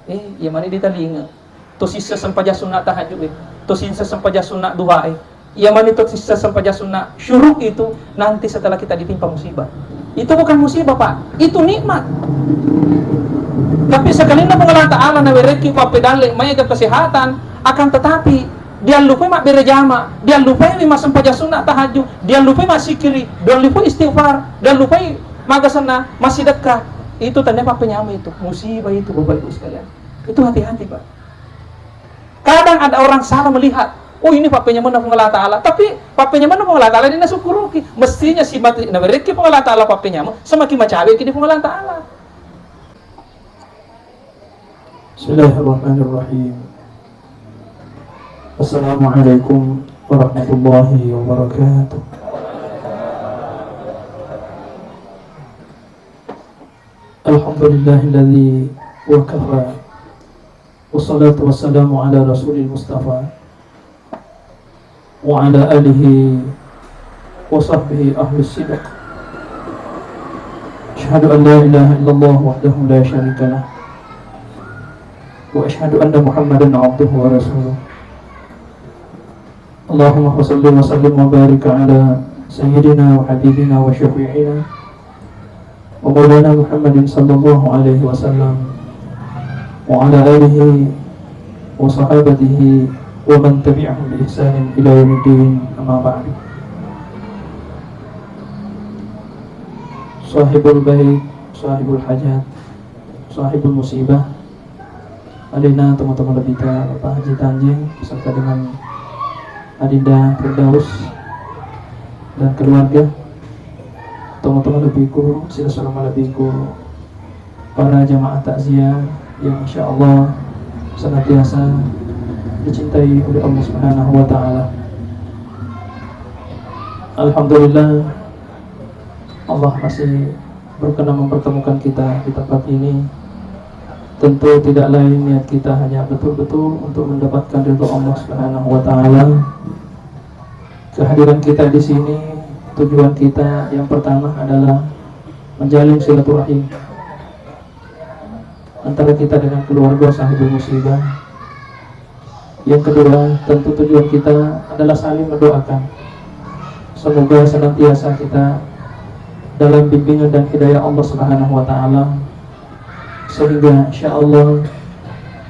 Iya mana di talinga. To sisa sampaja sunat tahajud to sisa sampaja sunat duha Iya mana to sisa sampaja sunat syuruk itu nanti setelah kita ditimpa musibah. Itu bukan musibah, Pak. Itu nikmat. Tapi sekali na pengalaan ta'ala na bereki pa pedale may kesehatan akan tetapi dia lupa mak berjama, dia lupa lima sampaja sunat tahajud, dia lupa masikiri, dia lupa istighfar, dia lupa magasana masih dekat. Itu tanda apa penyama itu, musibah itu Bapak Ibu sekalian. Itu hati-hati, Pak. Kadang ada orang salah melihat, oh ini papanya mana pengalah ta'ala, tapi papanya mana pengalah ta'ala dia nasukuruki. Mestinya si mati na bereki pengalah ta'ala papanya semakin macawe kini pengalah ta'ala. Bismillahirrahmanirrahim. Assalamualaikum warahmatullahi wabarakatuh. Alhamdulillahilladzi wa kafa. Wassalatu wassalamu ala rasulil mustafa wa ala alihi wa sahbihi ahlus sidq. Asyhadu an la ilaha illallah wahdahu la syarika lah wa asyhadu anna Muhammadan abduhu wa rasuluh. Allahumma salli wa sallim wa barik ala sayyidina wa habibina wa syafi'ina wa maulana Muhammadin sallallahu alaihi wasallam wa ala alihi wa sahabatihi wa man tabi'ahum bi ihsanin ila yaumiddin, amma ba'du. Sahibul bait, sahibul hajat, sahibul musibah, adina teman-teman lebita Bapak Haji Tanjeng beserta dengan Adinda Firdaus dan keluarga, teman-teman lebiku, sila-salama lebiku, para jamaah takziah yang insya Allah senantiasa dicintai oleh Allah Subhanahu wa Ta'ala. Alhamdulillah, Allah masih berkenan mempertemukan kita di tempat ini. Tentu tidak lain niat kita hanya betul-betul untuk mendapatkan ridho Allah Subhanahu wa Ta'ala. Kehadiran kita di sini, tujuan kita yang pertama adalah menjalin silaturahim antara kita dengan keluarga sahibul musibah. Yang kedua, tentu tujuan kita adalah saling mendoakan. Semoga senantiasa kita dalam bimbingan dan hidayah Allah Subhanahu wa Ta'ala, sehingga insya Allah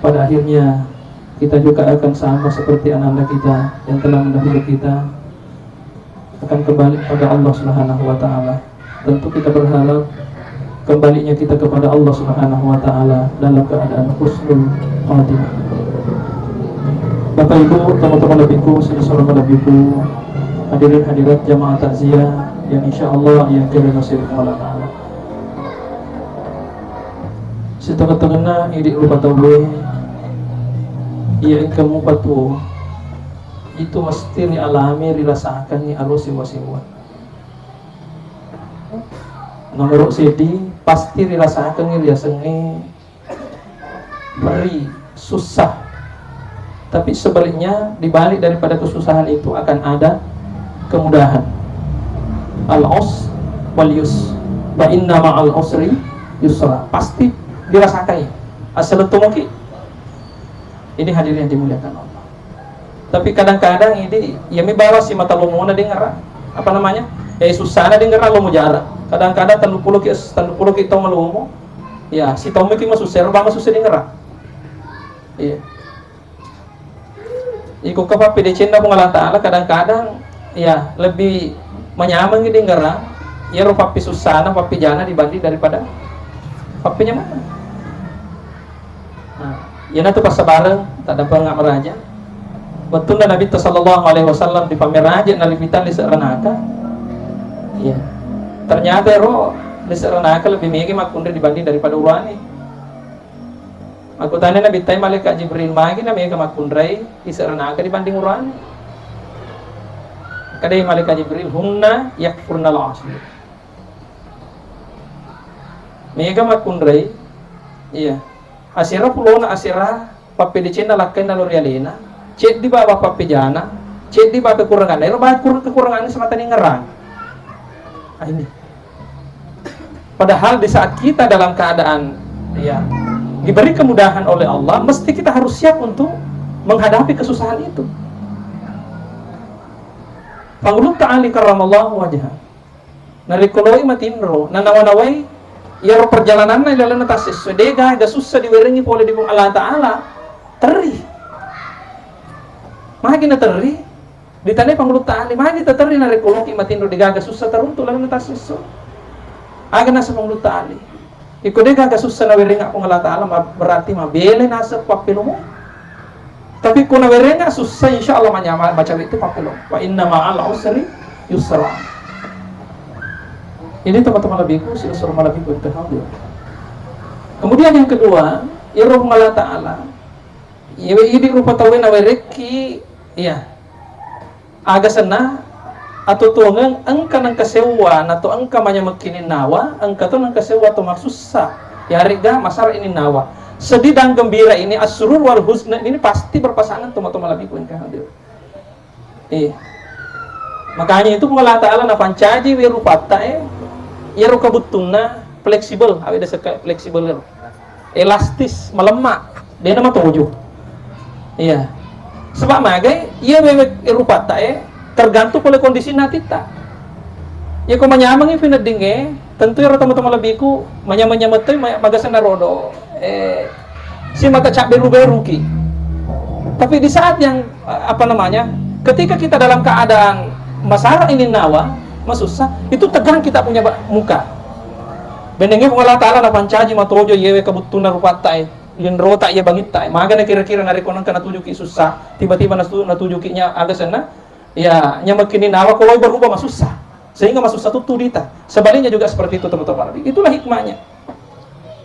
pada akhirnya kita juga akan sama seperti anak-anak kita yang telah mendahului kita, akan kembali kepada Allah Subhanahu wa Ta'ala. Tentu kita berharap kembalinya kita kepada Allah Subhanahu wa Ta'ala dalam keadaan husnul khatimah. Bapak Ibu, teman-teman lebiku, saudara lebiku, hadirin hadirat jamaah takziah yang insya Allah yang kira nasib Allah Ta'ala. Setengah-tengah ini lupa tahu ia kamu patuh itu mesti ni alami dirasakan ni arus siwa-siwa. Nomor sedih pasti dirasakan ni biasanya beri susah. Tapi sebaliknya dibalik daripada kesusahan itu akan ada kemudahan. Al-us wal yus. Wa inna ma'al usri yusra. Pasti dirasakan ya. Asal itu mungkin. Ini hadirin yang dimuliakan Allah. Tapi kadang-kadang ini ya mi bawa si mata lumuna dengar apa namanya? Susah na dengar lo mujara. Kadang-kadang tandu pulo ki to malumo. Ya, si Tommy ki masusir ba masusir dengar. Iya. Iko ka pa pidicin na pengalah Ta'ala kadang-kadang ya lebih menyamang ki dengar. Ya ro papi susana papi jana dibanding daripada papinya mana. Nah, ya na tu pas bareng tak dapat ngak meraja. Betul Nabi sallallahu alaihi wasallam di pameraja nalipitan di serenaka. Iya. Ternyata ro di serenaka lebih megi makundre dibanding daripada urani. Aku tanya Nabi tay malaikat Jibril magi na megi makundre di serenaka dibanding urani. Kadai malaikat Jibril hunna yakfurnal asli. Mega makundre. Iya. Asira pulona asira papi di Cina lakai nalur yalina. Cek di bawah papijana, cek di bawah kekurangan. Lalu bahas kekurangannya semata ngerang. Ini. Padahal di saat kita dalam keadaan ya diberi kemudahan oleh Allah, mesti kita harus siap untuk menghadapi kesusahan itu. Pangulut ta'ali karamallahu wajah narikuloi matinro nanawanawai ya perjalanan na ilalan atas sesuai ga susah diwerengi oleh di Allah Ta'ala teri mahagi na teri ditanya pangulut ta'ali mahagi ta teri narikuloi matinro digaga susah teruntuk lalan atas sesuai aga nasa pangulut ta'ali iko digaga susah na wering akong Allah Ta'ala berarti mabele nasa papilo mo. Tapi kung nawerenga susah, insya Allah baca itu papilong. Wa inna ma'al usri yusra. Ini teman-teman lebihku, sila suruh malabihku itu hadir. Kemudian yang kedua, iroh Allah Ta'ala. Ini rupa tawin nawereki, ya. Aga sana, atau tuangang angka ng kasewa, nato angka manya magkinin nawa, angka to ng kasewa to magsusah. Yariga, masar ini nawa. Sedih dan gembira ini asrur wal husna ini pasti berpasangan teman-teman lebih pun hadir. Makanya itu Allah Ta'ala na pancaji wirupata ya rukabutuna fleksibel, awet desa fleksibel, elastis, melemak, dia nama tujuh. Iya. Sebab magai ia wirupata tergantung oleh kondisi natita. Ya kau menyamang ini finadinge, tentu ya teman-teman lebihku menyamang-nyamang tu magasan narodo. Si mata cak beru-beru ki. Tapi di saat yang ketika kita dalam keadaan masalah ini nawa masusah, itu tegang kita punya muka. Benengnya Allah Ta'ala na pancaji matojo yewe kabutuna rupatai linrota ye bangitai. Maga na kira-kira narikonan kana tuju ki susah, tiba-tiba natuju ki nya aga sana ya nya makini nawa kalau berubah masusah. Sehingga masusah itu tudita. Sebaliknya juga seperti itu teman-teman. Itulah hikmahnya.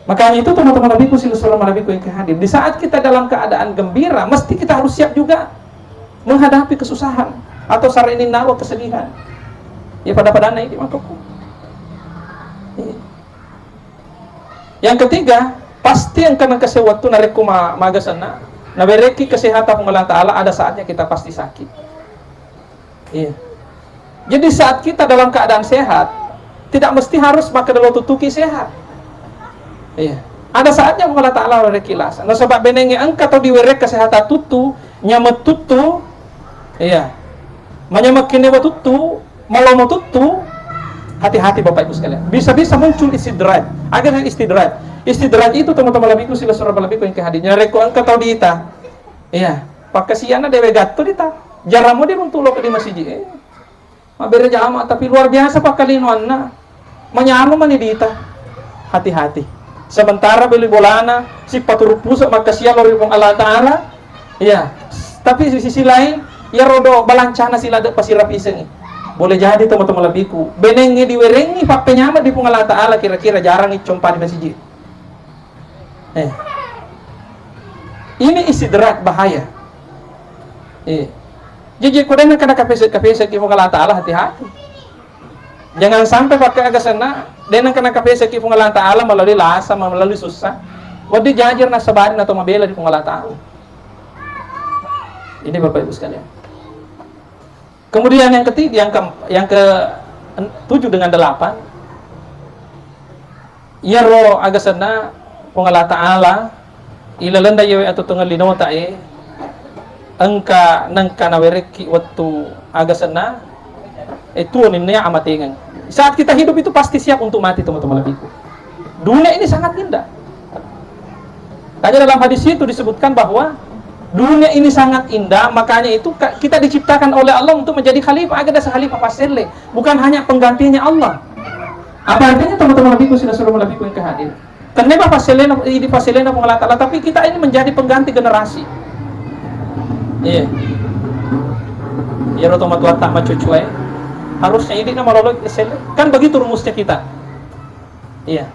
Makanya itu teman-teman nabiku silusulam nabiku yang hadir. Di saat kita dalam keadaan gembira, mesti kita harus siap juga menghadapi kesusahan atau sarinin nawa kesedihan. Ya pada ini makaku. Yang ketiga, pasti yang kena kesewatu nariku magasana, nabereki kesehatan Allah Ta'ala ada saatnya kita pasti sakit. Iya. Jadi saat kita dalam keadaan sehat, tidak mesti harus maka dalam tutuki sehat. Iya. Ada saatnya Allah Ta'ala rekilas. Nah sebab benengnya angka atau diwerek kesehatan tutu, nyamet tutu, iya. Menyamak kini tutu, malam tutu, hati-hati Bapak Ibu sekalian. Bisa-bisa muncul istidraj. Agar istidraj. Istidraj itu teman-teman lebihku sila surah lebihku yang kehadirnya. Reko angka atau diita. Iya. Pakasiana dewe gato dita. Jaramu dia mentulok di masjid. Mabere jama tapi luar biasa pakalinuan na. Menyamu mani diita. Hati-hati. Sementara beli bolana si paturuk pusat maka siang lori Allah Ta'ala ya, tapi di sisi lain ya rodo balancana sila ada pasirap iseng boleh jadi teman-teman lebihku benengnya diwerengi pak penyamat di Allah Ta'ala kira-kira jarang icompa di masjid ini istidrak bahaya jadi kodenya kena kapesek di Allah Ta'ala hati-hati. Jangan sampai pakai agak sana dan kena kapesa ki Allah Ta'ala melalui lasa, melalui susah. Wadi jajar na sabarin atau mabela di Allah Ta'ala. Ini Bapak Ibu sekalian. Kemudian yang ketiga, yang ke 7 dengan 8. Ya ro agak sana Allah Ta'ala ilalanda yewe atau tengah linota angka nangka nawereki waktu agak sana itu ninya amatingan. Saat kita hidup itu pasti siap untuk mati teman-teman lebihku. Dunia ini sangat indah. Tanya dalam hadis itu disebutkan bahwa dunia ini sangat indah, makanya itu kita diciptakan oleh Allah untuk menjadi khalifah, agar ada khalifah pasele, bukan hanya penggantinya Allah. Apa artinya teman-teman lebihku sudah suruh lebihku yang kehadir. Kenapa paselena di paselena Allah Ta'ala, tapi kita ini menjadi pengganti generasi. Iya. Ya otomatis tak macucuai. Harusnya ini nama lolo kan begitu rumusnya kita. Iya.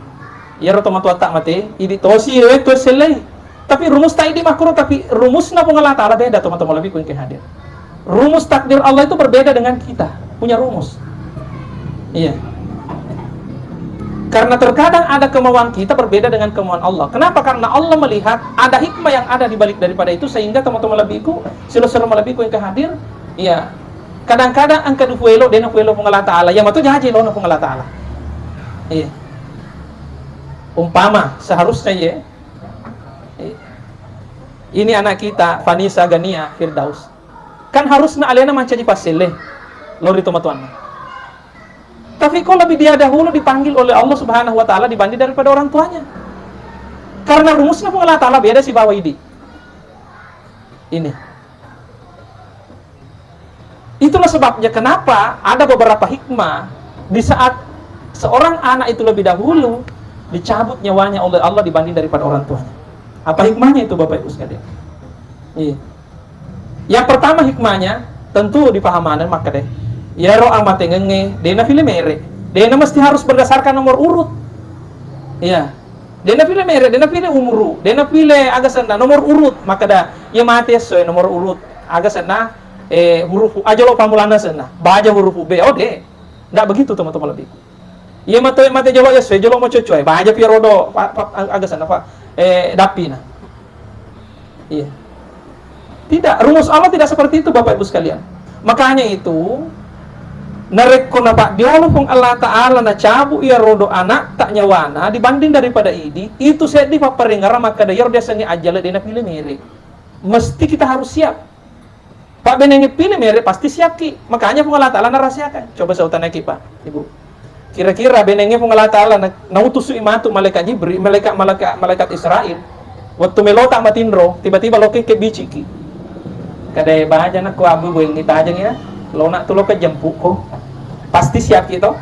Ya otomatis tak mati, ini tosi itu selai. Tapi rumus tak ini makro, tapi rumusnya Allah Ta'ala beda teman-teman lebih yang hadir. Rumus takdir Allah itu berbeda dengan kita punya rumus. Iya. Karena terkadang ada kemauan kita berbeda dengan kemauan Allah. Kenapa? Karena Allah melihat ada hikmah yang ada di balik daripada itu, sehingga teman-teman lebihku, silo-silo lebihku yang kehadir, iya. Kadang-kadang angka dufuelo dena fuelo Allah Ta'ala yang itu jaji lono Allah Ta'ala. Iya. Umpama seharusnya ya Ini anak kita, Vanessa Gania Firdaus. Kan harusnya aliana mancaji pasile. Lori tuan. Tapi kok lebih dia dahulu dipanggil oleh Allah Subhanahu wa taala dibanding daripada orang tuanya. Karena rumusnya pun Allah taala beda si bawa ini. Itulah sebabnya kenapa ada beberapa hikmah di saat seorang anak itu lebih dahulu dicabut nyawanya oleh Allah dibanding daripada orang tuanya. Apa hikmahnya itu Bapak Ibu sekalian? Iya. Yang pertama hikmahnya tentu dipahaman maka deh. Ya roh amate ngenge, dena pilih mere. Dena mesti harus berdasarkan nomor urut. Iya. Dena pilih mere, dena pilih umru, dena pilih agak sana nomor urut, maka dah ya mati sesuai nomor urut. Agak sana huruf aja lo pamulana sana. Baca huruf B. Oh deh. Enggak begitu teman-teman lebih. Iya mate jolo ya sesuai jolo mau cocoy. Baca pirodo agak sana Pak. Dapina. Iya. Tidak, rumus Allah tidak seperti itu Bapak Ibu sekalian. Makanya itu narek kona Pak diolo pun Allah Ta'ala na cabu ia rodo anak tak nyawana dibanding daripada ini itu saya di paparingara maka dayar dia sengi ajale dina pilih mere. Mesti kita harus siap. Pak benengi pilih mere pasti siap ki. Makanya pun Allah Ta'ala narasiakan. Coba saya utana ki Pak, Ibu. Kira-kira benengi pun Allah Ta'ala na utusu imatu malaikat Jibril, malaikat Israel. Waktu melota matindro, tiba-tiba loke ke bici ki. Kadai baja nak ko abu boy ngita aja ya. Lo nak tulo ke jemput ko. Pasti siap gitu.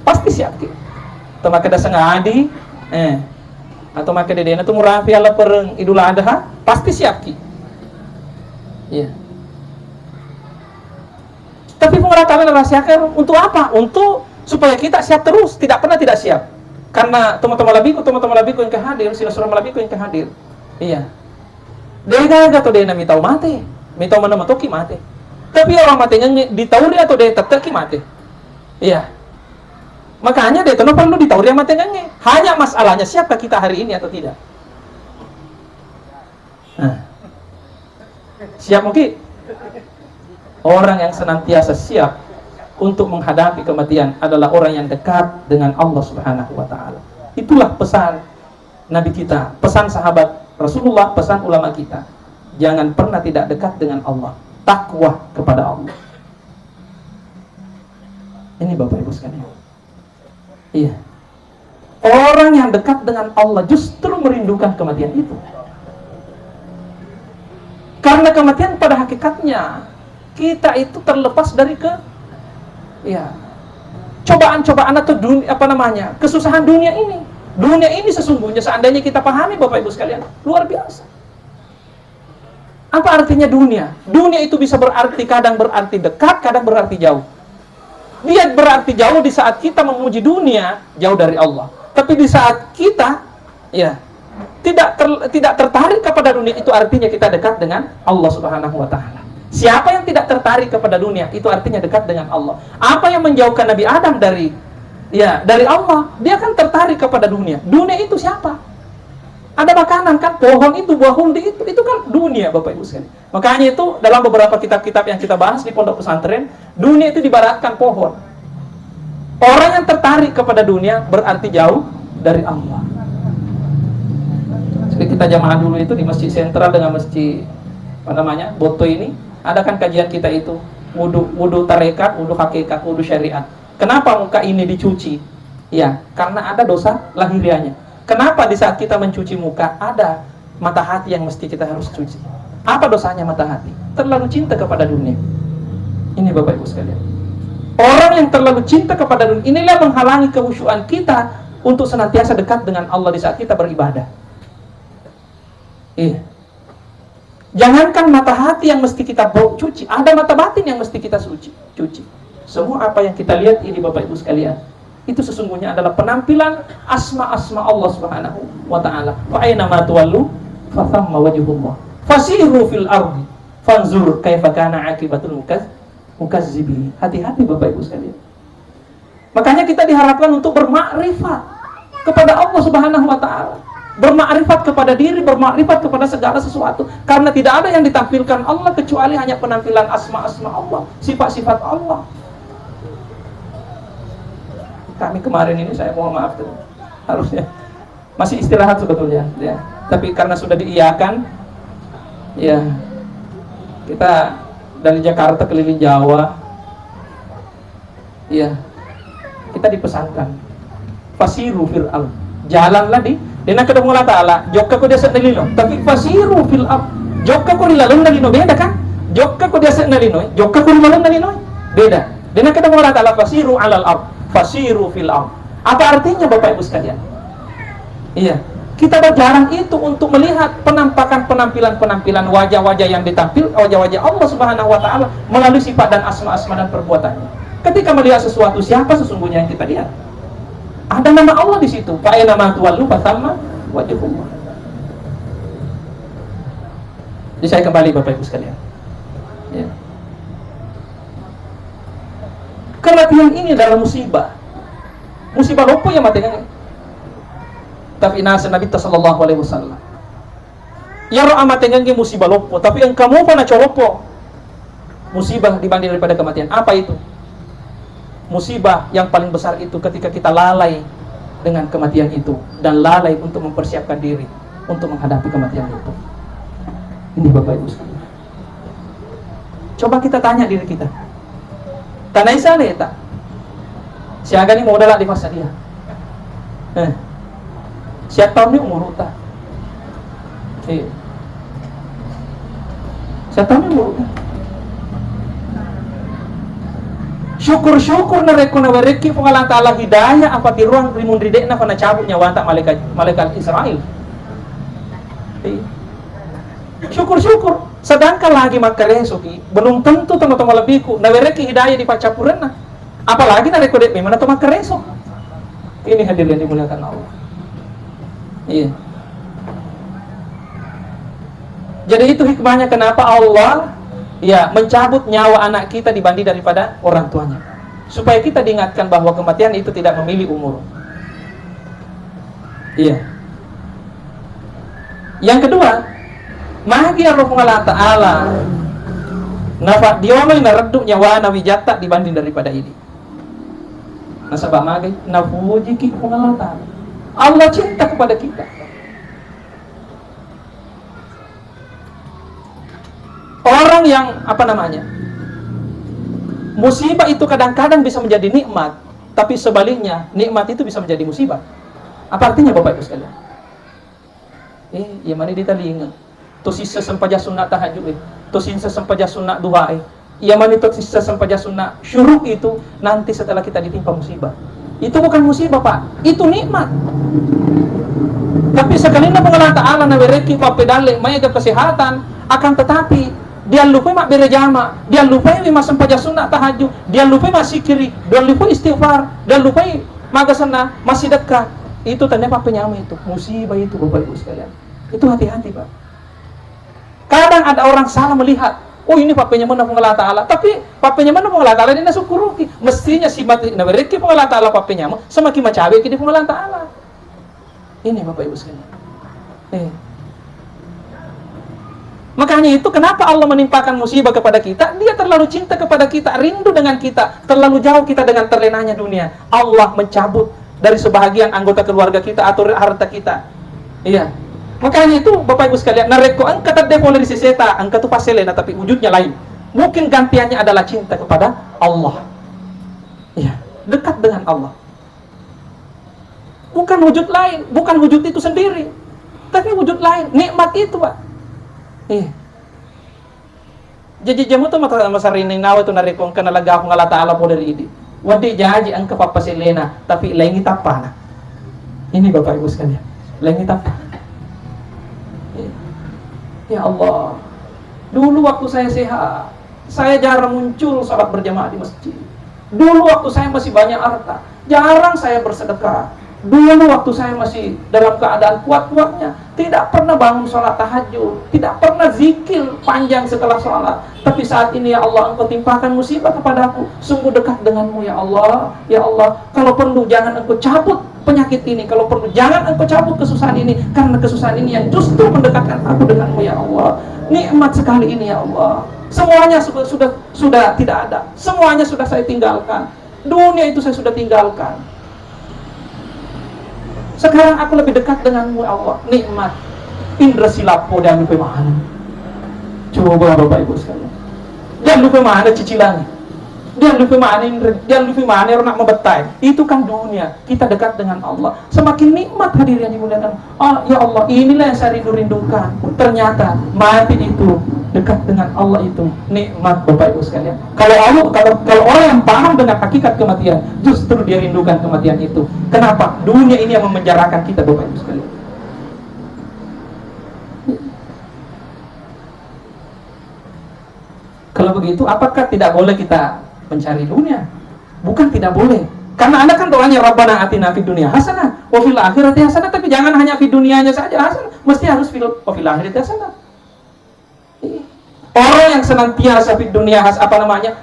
Pasti siap gitu. Atau maka da sengadi atau maka dedena tu murafi ala pereng Idul Adha, pasti siap ki. Iya. Tapi pengertian rahasiakan untuk apa? Untuk supaya kita siap terus, tidak pernah tidak siap. Karena teman-teman labiku yang kehadir, silaturahmi labiku yang kehadir. Iya. Dia gato dia nami tahu mate, mi tahu mana matoki mate. Tapi orang mate ditahu dia atau dia tetap ki mate. Iya. Makanya dia tidak perlu ditahu dia mate nyanyi. Hanya masalahnya siapkah kita hari ini atau tidak. Nah. Siap mungkin? Orang yang senantiasa siap untuk menghadapi kematian adalah orang yang dekat dengan Allah Subhanahu wa taala. Itulah pesan Nabi kita, pesan sahabat Rasulullah, pesan ulama kita. Jangan pernah tidak dekat dengan Allah. Takwa kepada Allah. Ini Bapak Ibu sekalian. Iya. Orang yang dekat dengan Allah justru merindukan kematian itu. Karena kematian pada hakikatnya kita itu terlepas dari cobaan-cobaan atau kesusahan dunia ini. Dunia ini sesungguhnya seandainya kita pahami Bapak Ibu sekalian, luar biasa. Apa artinya dunia? Dunia itu bisa berarti kadang berarti dekat, kadang berarti jauh. Dia berarti jauh di saat kita memuji dunia, jauh dari Allah. Tapi di saat kita tidak tertarik kepada dunia, itu artinya kita dekat dengan Allah Subhanahu wa taala. Siapa yang tidak tertarik kepada dunia, itu artinya dekat dengan Allah. Apa yang menjauhkan Nabi Adam dari Allah? Dia kan tertarik kepada dunia. Dunia itu siapa? Ada makanan kan, pohon itu, buah huldi itu kan dunia Bapak Ibu sekalian. Makanya itu dalam beberapa kitab-kitab yang kita bahas di pondok pesantren, dunia itu dibaratkan pohon. Orang yang tertarik kepada dunia berarti jauh dari Allah. Seperti kita jamaah dulu itu di Masjid Sentral dengan Masjid Boto ini, ada kan kajian kita itu wudu tarekat, wudu hakikat, wudu syariat. Kenapa muka ini dicuci? Ya, karena ada dosa lahirianya. Kenapa di saat kita mencuci muka ada mata hati yang mesti kita harus cuci? Apa dosanya mata hati? Terlalu cinta kepada dunia. Ini Bapak Ibu sekalian. Orang yang terlalu cinta kepada dunia inilah menghalangi kehusyuan kita untuk senantiasa dekat dengan Allah di saat kita beribadah. Iya. Jangankan mata hati yang mesti kita cuci, ada mata batin yang mesti kita cuci. Semua apa yang kita lihat ini Bapak Ibu sekalian, itu sesungguhnya adalah penampilan asma-asma Allah Subhanahu wa taala. Wa aina ma tuwallu fa thamma wajhullah. Fasiru fil ardi fanzur kaifa kana aqibatul mukazzibin. Hati-hati Bapak Ibu sekalian. Makanya kita diharapkan untuk bermakrifat kepada Allah Subhanahu wa taala. Bermakrifat kepada diri, bermakrifat kepada segala sesuatu. Karena tidak ada yang ditampilkan Allah kecuali hanya penampilan asma-asma Allah, sifat-sifat Allah. Kami kemarin ini, saya mohon maaf harusnya masih istirahat sebetulnya ya. Tapi karena sudah diiyakan, Ya, kita dari Jakarta keliling Jawa. Ya, kita dipesankan fasiru fil ard, jalanlah di dena kedong Allah Ta'ala jokka ko desa nalino, tapi fasiru fil ard jokka ko nilalong nalino, beda kan? Jokka ko desa nalino, jokka ko nilalong nalino, beda. Dena kedong Allah Ta'ala fasiru alal ard, fasiru fil ard. Apa artinya Bapak Ibu sekalian? Iya, kita jarang itu untuk melihat penampilan wajah-wajah yang ditampil, wajah-wajah Allah Subhanahu wa Ta'ala melalui sifat dan asma-asma dan perbuatannya. Ketika melihat sesuatu, siapa sesungguhnya yang kita lihat? Ada nama Allah di situ. Fa'ina ma tuwallu fatamma wajhullah. Jadi saya kembali Bapak Ibu sekalian. Ya. Kematian ini adalah musibah. Musibah lopo yang matinya. Tapi nasa Nabi sallallahu alaihi wasallam. Ya roh amatengan ke musibah lopo, tapi yang kamu pernah colopo. Musibah dibanding daripada kematian. Apa itu? Musibah yang paling besar itu ketika kita lalai dengan kematian itu dan lalai untuk mempersiapkan diri untuk menghadapi kematian itu. Ini Bapak Ibu sekalian. Coba kita tanya diri kita. Tanai sale tak? Siaga ni modal di masa dia. Siapa ni umur ta? Siapa ni umur ta? Syukur-syukur na reko na wereki pengalang ta'ala hidayah apa tiruang rimun ridek na pana cabut nyawa tak malaikat Israel. Syukur-syukur. Sedangkan lagi makareso ki belum tentu tengok-tengok lebihku na wereki hidayah di pacapuran na. Apalagi na reko dek memang atau makareso. Ini hadir yang dimuliakan Allah. Iya. Jadi itu hikmahnya kenapa Allah mencabut nyawa anak kita dibanding daripada orang tuanya, supaya kita diingatkan bahwa kematian itu tidak memilih umur. Iya. Yang kedua, magi Allah Ta'ala nafa diomel na redduk nyawa na wijata dibanding daripada ini. Nasabah magi nafuji ki Allah Ta'ala. Allah cinta kepada kita. Orang yang musibah itu kadang-kadang bisa menjadi nikmat, tapi sebaliknya nikmat itu bisa menjadi musibah. Apa artinya Bapak Ibu sekalian? Ia mana di talinga. To sisa sampaja sunat tahajud to sisa sampaja sunat duha ia mana to sisa sampaja sunat syuruk itu nanti setelah kita ditimpa musibah. Itu bukan musibah Pak, itu nikmat. Tapi sekali na Allah Ta'ala na bereki papedale may kesehatan, akan tetapi dia lupa mak berjama, dia lupa lima sampaja sunat tahajud, dia lupa masih kiri, dia lupa istighfar, dia lupa magasana masih dekat. Itu tanda apa penyama itu, musibah itu Bapak Ibu sekalian. Itu hati-hati Pak. Kadang ada orang salah melihat, oh ini papanya mana Allah Ta'ala, tapi papanya mana Allah Ta'ala dia nasukuruki. Mestinya si mati na bereki Allah Ta'ala papanya semakin macawe kini Allah Ta'ala. Ini Bapak Ibu sekalian. Makanya itu kenapa Allah menimpakan musibah kepada kita. Dia terlalu cinta kepada kita, rindu dengan kita, terlalu jauh kita dengan terlenanya dunia. Allah mencabut dari sebahagian anggota keluarga kita atau harta kita. Iya. Makanya itu Bapak Ibu sekalian, nareko angka terdepol dari seseta, angka tu paselena, tapi wujudnya lain. Mungkin gantiannya adalah cinta kepada Allah. Iya, dekat dengan Allah. Bukan wujud lain, bukan wujud itu sendiri, tapi wujud lain, nikmat itu Pak. Jadi jamu tu masa rini nawa tu narikong ka nalaga akong Allah Ta'ala po dari ini. Wadi jaji ang kapapasilena, tapi lain itapa na. Ini Bapak Ibu sekalian, lain itapa. Ya Allah, dulu waktu saya sehat, saya jarang muncul salat berjamaah di masjid. Dulu waktu saya masih banyak harta, jarang saya bersedekah. Dulu waktu saya masih dalam keadaan kuat-kuatnya, tidak pernah bangun sholat tahajud, tidak pernah zikir panjang setelah sholat. Tapi saat ini ya Allah, Engkau timpakan musibah kepadaku, sungguh dekat denganmu ya Allah. Ya Allah, kalau perlu jangan Engkau cabut penyakit ini, kalau perlu jangan Engkau cabut kesusahan ini, karena kesusahan ini yang justru mendekatkan aku denganmu ya Allah. Nikmat sekali ini ya Allah. Semuanya sudah tidak ada, semuanya sudah saya tinggalkan. Dunia itu saya sudah tinggalkan. Sekarang aku lebih dekat denganmu ya Allah. Nikmat indra silapo dan pemahaman. Coba Bapak Ibu sekalian. Jangan lupa mana cicilannya. Jangan lupa mana nak membetai. Itu kan dunia. Kita dekat dengan Allah. Semakin nikmat hadir yang dimuliakan. Oh ya Allah, inilah yang saya rindukan. Ternyata mati itu dekat dengan Allah itu nikmat Bapak Ibu sekalian. Kalau orang yang paham dengan hakikat kematian, justru dia rindukan kematian itu. Kenapa? Dunia ini yang memenjarakan kita Bapak Ibu sekalian. Kalau begitu, apakah tidak boleh kita mencari dunia? Bukan tidak boleh. Karena Anda kan doanya Rabbana atina fid dunya hasanah wa fil akhirati hasanah, tapi jangan hanya fid dunianya saja hasanah, mesti harus fil akhirati hasanah. Orang yang senantiasa fid dunya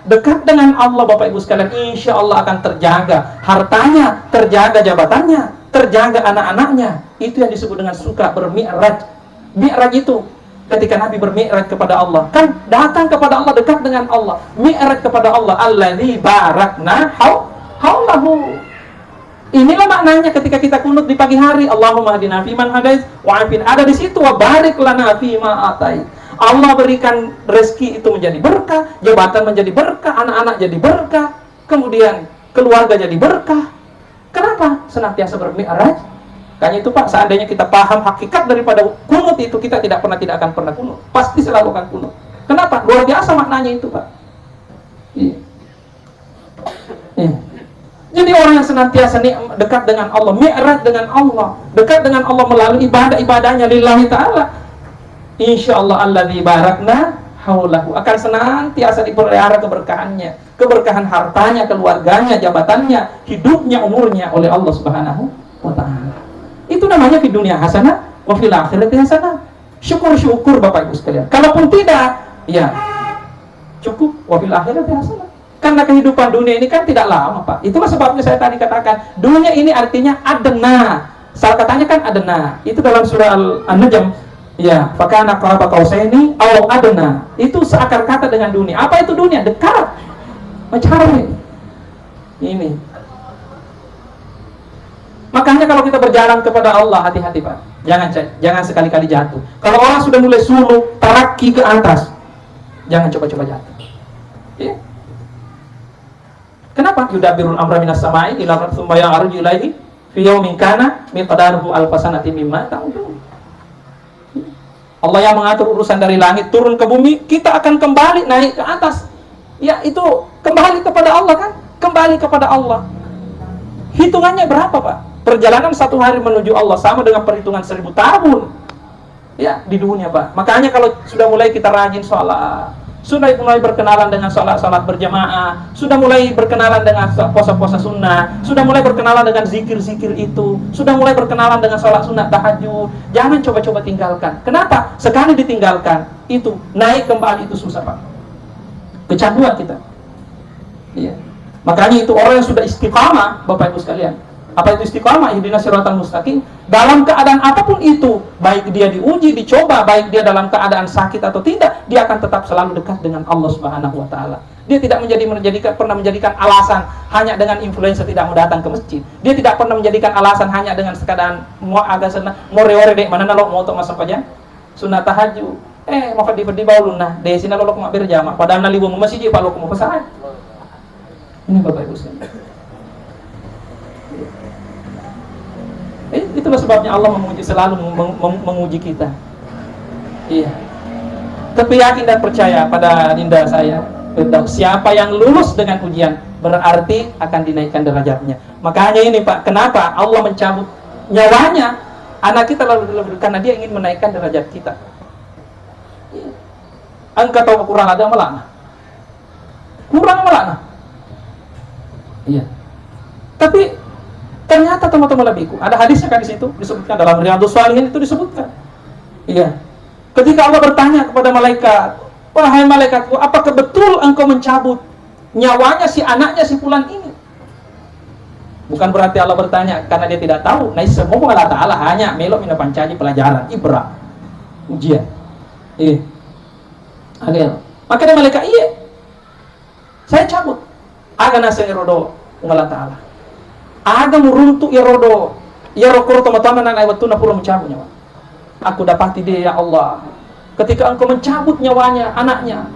dekat dengan Allah Bapak Ibu sekalian, insya Allah akan terjaga hartanya, terjaga jabatannya, terjaga anak-anaknya. Itu yang disebut dengan suka bermi'raj. Mi'raj itu ketika Nabi bermi'raj kepada Allah, kan datang kepada Allah, dekat dengan Allah, mi'raj kepada Allah, allazi barakna haulahu. Inilah maknanya ketika kita kunut di pagi hari, Allahumma hadina fiman hadait wa afin, ada di situ wa barik lana fima atait. Allah berikan rezeki itu menjadi berkah, jabatan menjadi berkah, anak-anak jadi berkah, kemudian keluarga jadi berkah. Kenapa? Senantiasa bermi'raj. Kayaknya itu Pak, seandainya kita paham hakikat daripada kunut itu, kita tidak akan pernah kunut. Pasti selalu akan kunut. Kenapa? Luar biasa maknanya itu Pak. Iya. Iya. Jadi orang yang senantiasa dekat dengan Allah, mi'raj dengan Allah, dekat dengan Allah melalui ibadah-ibadahnya lillahi ta'ala, insya Allah alladzi barakna haulahu, akan senantiasa dipelihara keberkahannya, keberkahan hartanya, keluarganya, jabatannya, hidupnya, umurnya oleh Allah Subhanahu wa ta'ala. Itu namanya di dunia hasanah wa fil akhirati hasanah. Syukur Bapak Ibu sekalian. Kalaupun tidak, ya cukup wa fil akhirati hasanah. Karena kehidupan dunia ini kan tidak lama Pak. Itulah sebabnya saya tadi katakan, dunia ini artinya adna. Salah katanya kan adna. Itu dalam surah An-Najm, ya, fakana qaba qausaini aw adna. Itu seakar kata dengan dunia. Apa itu dunia? Dekat. Mencari. Ini. Makanya kalau kita berjalan kepada Allah, hati-hati Pak. Jangan sekali-kali jatuh. Kalau orang sudah mulai suluk, taraki ke atas, jangan coba-coba jatuh. Ya. Kenapa? Yudabbirul amra minas sama'i ila ardh tsumma ya'ruju ilaihi fi yaumin kana miqdaruhu alf sanati mimma ta'udun. Allah yang mengatur urusan dari langit turun ke bumi, kita akan kembali naik ke atas. Ya, itu kembali kepada Allah kan? Kembali kepada Allah. Hitungannya berapa Pak? Perjalanan satu hari menuju Allah sama dengan perhitungan 1000 tahun ya di dunia Pak. Makanya kalau sudah mulai kita rajin sholat, sudah mulai berkenalan dengan sholat berjamaah, sudah mulai berkenalan dengan puasa-puasa sunnah, sudah mulai berkenalan dengan zikir-zikir itu, sudah mulai berkenalan dengan sholat sunat tahajud, jangan coba-coba tinggalkan. Kenapa? Sekali ditinggalkan itu naik kembali itu susah Pak. Kecanduan kita. Iya. Makanya itu orang yang sudah istiqamah Bapak Ibu sekalian. Apa itu istiqamah? Ihdinas siratal mustaqim. Dalam keadaan apapun itu, baik dia diuji, dicoba, baik dia dalam keadaan sakit atau tidak, dia akan tetap selalu dekat dengan Allah Subhanahu wa taala. Dia tidak pernah menjadikan alasan hanya dengan influencer tidak mau datang ke masjid. Dia tidak pernah menjadikan alasan hanya dengan sekadar mau agak senang, mau reore dek mana nalok mau untuk masa pajan sunat tahajud. Mau di baulun nah, desi nalok mau berjamaah padahal nalibu mau masjid Pak lo mau pesan. Ini Bapak Ibu sekalian. Itulah sebabnya Allah selalu menguji kita. Iya. Tapi yakin dan percaya pada dinda saya, siapa yang lulus dengan ujian berarti akan dinaikkan derajatnya. Makanya ini Pak, kenapa Allah mencabut nyawanya anak kita lalu karena dia ingin menaikkan derajat kita. Engkau tahu kurang ada malah. Kurang malah. Iya. Tapi ternyata teman-teman lebihku, ada hadisnya kan di situ disebutkan dalam Riyadhus Shalihin itu disebutkan. Iya. Ketika Allah bertanya kepada malaikat, "Wahai malaikatku, apakah betul engkau mencabut nyawanya si anaknya si fulan ini?" Bukan berarti Allah bertanya karena dia tidak tahu. Nah, semua Allah Ta'ala hanya melok mina pancaji pelajaran, ibrah, ujian. Iya. Agak. Maka dia malaikat, "Iya. Saya cabut." Aga nasa irodo Allah Ta'ala. Aga muruntuk ya rodo, ya rokoro teman-teman anak waktu na pura mencabut nyawa. Aku dapati dia ya Allah. ketika engkau mencabut nyawanya anaknya,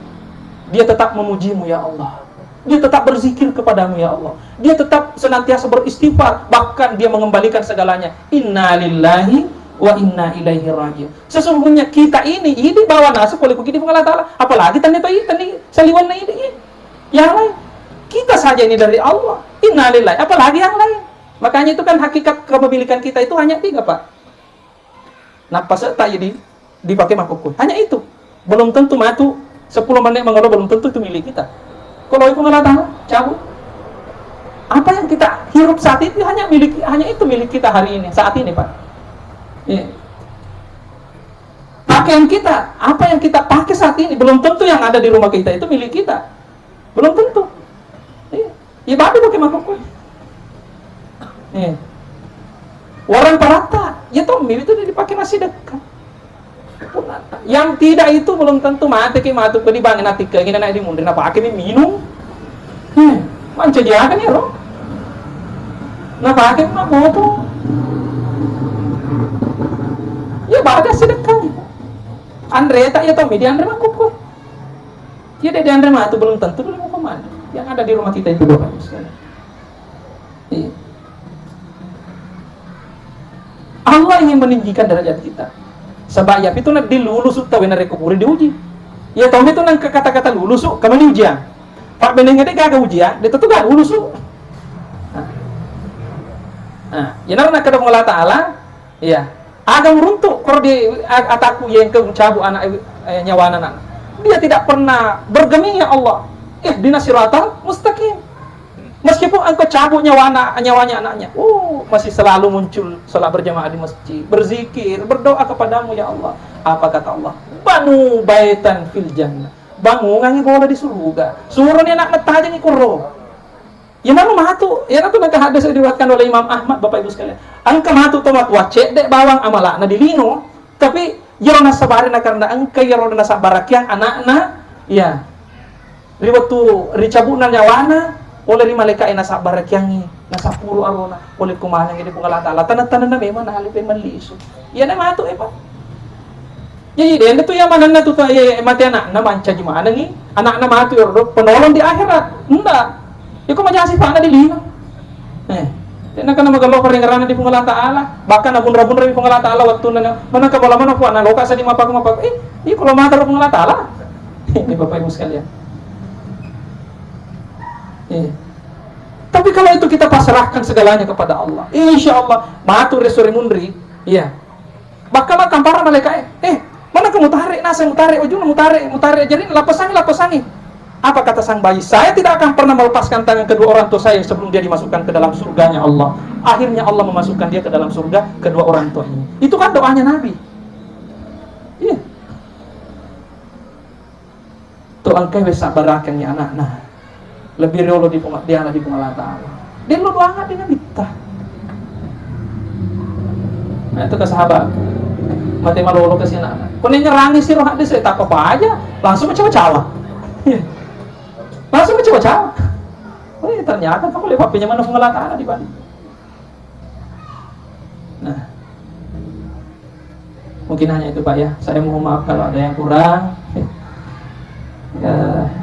dia tetap memujimu ya Allah. Dia tetap berzikir kepadamu ya Allah. Dia tetap senantiasa beristighfar, bahkan dia mengembalikan segalanya. Inna lillahi wa inna ilaihi raji'un. Sesungguhnya kita ini bawa nasib oleh begini Allah Ta'ala. Apalagi tanda ini saliwan ini. Yang lain. Kita saja ini dari Allah. Inna lillahi. Apalagi yang lain. Makanya itu kan hakikat kepemilikan kita itu hanya 3, Pak. Napas tak jadi dipakai makhluk. Hanya itu. Belum tentu matu 10 menit mengeluh, belum tentu itu milik kita. Kalau itu Allah Ta'ala cabut. Apa yang kita hirup saat itu hanya itu milik kita hari ini, saat ini, Pak. Ya. Pakaian kita, apa yang kita pakai saat ini belum tentu yang ada di rumah kita itu milik kita. Belum tentu. Ya babi pakai makhluk. Orang parata, ya toh milik itu dipakai masih dekat. Yang tidak itu belum tentu mati ke matu ke dibangin hati ke ingin naik di mundur apa akhirnya minum manca dia kan ya loh napa akhirnya foto ya bagas sedekah Andre tak ya Tommy di Andre mangkuk kok dia di Andre mah itu belum tentu belum mau kemana yang ada di rumah kita itu doang sekali. Allah ingin meninggikan derajat kita. Sebab ya itu nak dilulus tahu nak rekuburi diuji. Ya tahu itu nang kata-kata lulus kamu ujian. Pak benengnya dia gak ujian, dia tentu gak lulus. Nah, ya nak ketemu Allah Ta'ala, ya agak runtuh kalau dia ataku yang cabut anak nyawa anak. Dia tidak pernah bergeming ya Allah. Dina siratal mustaqim. Meskipun engkau cabut nyawanya anaknya, masih selalu muncul salat berjamaah di masjid, berzikir, berdoa kepadamu ya Allah. Apa kata Allah? Banu baitan fil jannah. Bangun ngangi bola di surga. Suruh ni anak metaja ni kuro. Ya mana matu? Ya itu nak hadis diriwayatkan oleh Imam Ahmad, Bapak Ibu sekalian. Angka matu tomat wacek dek bawang amala na dilino, tapi yarona sabarin karena angka yarona sabarak yang anakna, ya. Riwatu ricabunan nyawana oleh lima malaikat yang nasa barakyangi nasa puro arona oleh kumanang ini pungalat Allah tanah-tanah na memang alip memang liso ya na mato Pak jadi dia tu yang mana na tu ya mati anak na manca gimana nih anak na mato yordo penolong di akhirat enggak ya kok majasi pana di lima dia nak kena magalo peringgaran di pungalat Allah bahkan abun-abun di pungalat Allah waktu mana ka bola mana puana loka sa di mapak iya kalau mata di pungalat Allah ini Bapak Ibu sekalian. Tapi kalau itu kita pasrahkan segalanya kepada Allah, insya Allah matu resuri mundri, iya. Bakal kampara malaikat, mana kamu tarik nasa mutarik, ujung mutarik, jadi lapasangi. Apa kata sang bayi? Saya tidak akan pernah melepaskan tangan kedua orang tua saya sebelum dia dimasukkan ke dalam surganya Allah. Akhirnya Allah memasukkan dia ke dalam surga kedua orang tua ini. Itu kan doanya Nabi. Iya. Tuh angkai wesak barakannya anak-anak. Lebih rolo di dia di pengalat Allah. Dia lu banget dengan kita. Nah itu ke sahabat. Mati malolo ke sini. Kuning nyerangi sih roh hadis tak apa aja, langsung mencawa-cawa. Langsung mencawa-cawa. Ternyata kamu lihat papinya mana pengalat Allah di balik. Nah. Mungkin hanya itu Pak ya. Saya mohon maaf kalau ada yang kurang. Ya.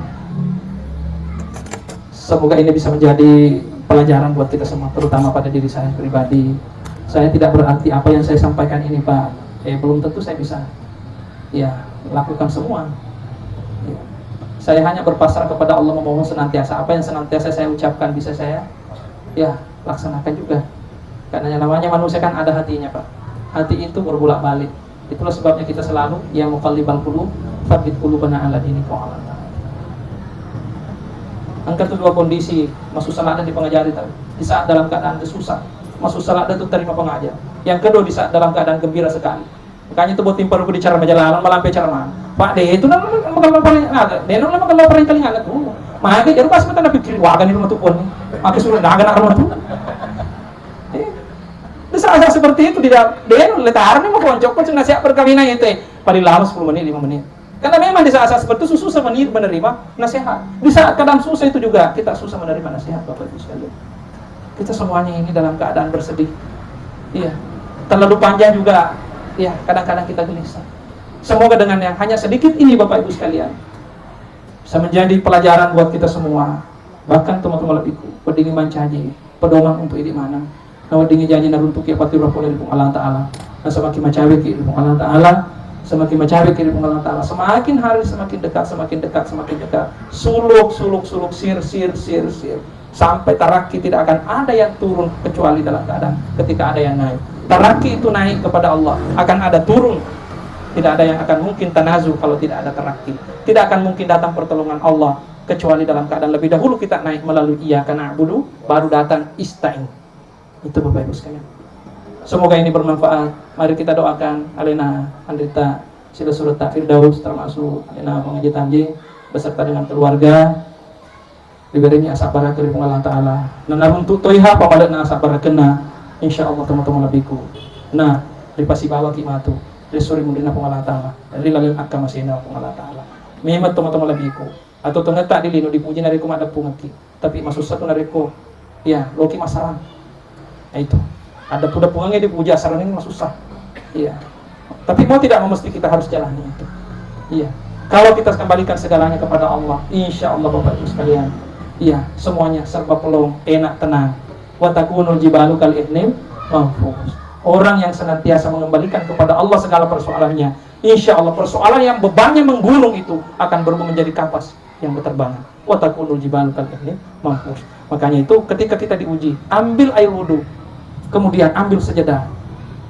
Semoga ini bisa menjadi pelajaran buat kita semua, terutama pada diri saya pribadi. Saya tidak berarti apa yang saya sampaikan ini Pak, belum tentu saya bisa lakukan semua. Saya hanya berpasrah kepada Allah, memohon senantiasa apa yang senantiasa saya ucapkan bisa saya laksanakan juga. Karena yang namanya manusia kan ada hatinya Pak. Hati itu berbulak balik. Itulah sebabnya kita selalu yang muqallibal qulub, tsabbit qulubana ala dinika wa ala. Angka kedua kondisi masuk salat dan dipengajari tadi. Di saat dalam keadaan susah, masuk salat dan itu terima pengajar. Yang kedua di saat dalam keadaan gembira sekali. Makanya itu buat timpa di cara majalah malampe cara mana. Pak deh itu nama kalau paling ada. Dia nama kalau paling kali nggak tuh. Maka jadi pas kita pikir wah kan di rumah tuh pun. Maka sudah dah anak rumah tuh. Di saat seperti itu tidak dia letar nih mau koncok pun sudah siap perkawinan itu. Paling lama 10 menit 5 menit. Karena memang di saat-saat seperti itu susah menerima nasihat. Di saat keadaan susah itu juga kita susah menerima nasihat Bapak Ibu sekalian. Kita semuanya ini dalam keadaan bersedih. Iya. Terlalu panjang juga. Iya, kadang-kadang kita gelisah. Semoga dengan yang hanya sedikit ini Bapak Ibu sekalian bisa menjadi pelajaran buat kita semua. Bahkan teman-teman lebih pedingi mancaji, pedoman untuk ini mana. Nah, pedingi janji naruntuk ya pati roh oleh Allah Ta'ala. Nah, semakin macawe ke Allah Ta'ala, semakin macawe ke Allah Ta'ala. Semakin hari semakin dekat, semakin dekat, semakin dekat. Suluk, sir. Sampai taraki tidak akan ada yang turun kecuali dalam keadaan ketika ada yang naik. Taraki itu naik kepada Allah, akan ada turun. Tidak ada yang akan mungkin tanazu kalau tidak ada taraki. Tidak akan mungkin datang pertolongan Allah kecuali dalam keadaan lebih dahulu kita naik melalui iyyaka na'budu, baru datang ista'in. Itu Bapak Ibu sekalian. Semoga ini bermanfaat. Mari kita doakan Alena Andrita Sila Surata Firdaus, termasuk Alena Pengaji Tamji beserta dengan keluarga, diberinya asap barakah dari Allah Ta'ala. Nah, untuk toiha pamalena asap barakena, insya Allah teman-teman lebihku. Nah, dipasi bawa kimatu, resuri mundina Allah Ta'ala, dari lalim akka masina Allah Ta'ala. Memang teman-teman lebihku. Atau ternyata di lino dipuji nariku ada pungaki, tapi masuk satu nariku, ya loki masalah. Nah itu, ada puda pungangnya dipuji asaran ini masuk susah. Iya. Tapi mau tidak mau mesti kita harus jalani itu. Iya. Kalau kita kembalikan segalanya kepada Allah, insya Allah Bapak Ibu sekalian, iya, semuanya serba pelong, enak, tenang. Wa takunul jibalu kal ihnim mahfuz. Orang yang senantiasa mengembalikan kepada Allah segala persoalannya, insya Allah persoalan yang bebannya menggunung itu akan berubah menjadi kapas yang berterbangan. Wa takunul jibalu kal ihnim mahfuz. Makanya itu ketika kita diuji, ambil air wudu, kemudian ambil sejadah,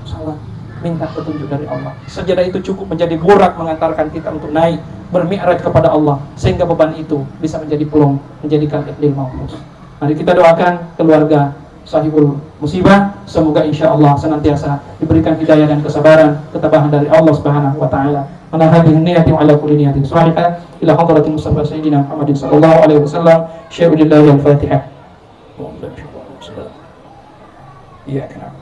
salat, minta petunjuk dari Allah. Sejadah itu cukup menjadi burak mengantarkan kita untuk naik bermi'raj kepada Allah, sehingga beban itu bisa menjadi pelong, menjadikan ihlil mahfuz. Mari kita doakan keluarga sahibul musibah, semoga insya Allah senantiasa diberikan hidayah dan kesabaran, ketabahan dari Allah Subhanahu wa taala. Mana hadhihi niyatin ala kulli niyatin salihah ila hadratil Mustafa sayyidina Muhammadin sallallahu alaihi wasallam. Syai'ulillahi al-Fatihah. Iya kenapa?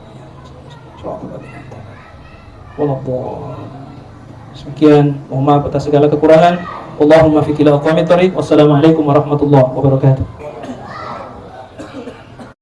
Sekian, mohon maaf atas segala kekurangan. Allahumma fi kila aqwamit thariq. Wassalamualaikum warahmatullahi wabarakatuh.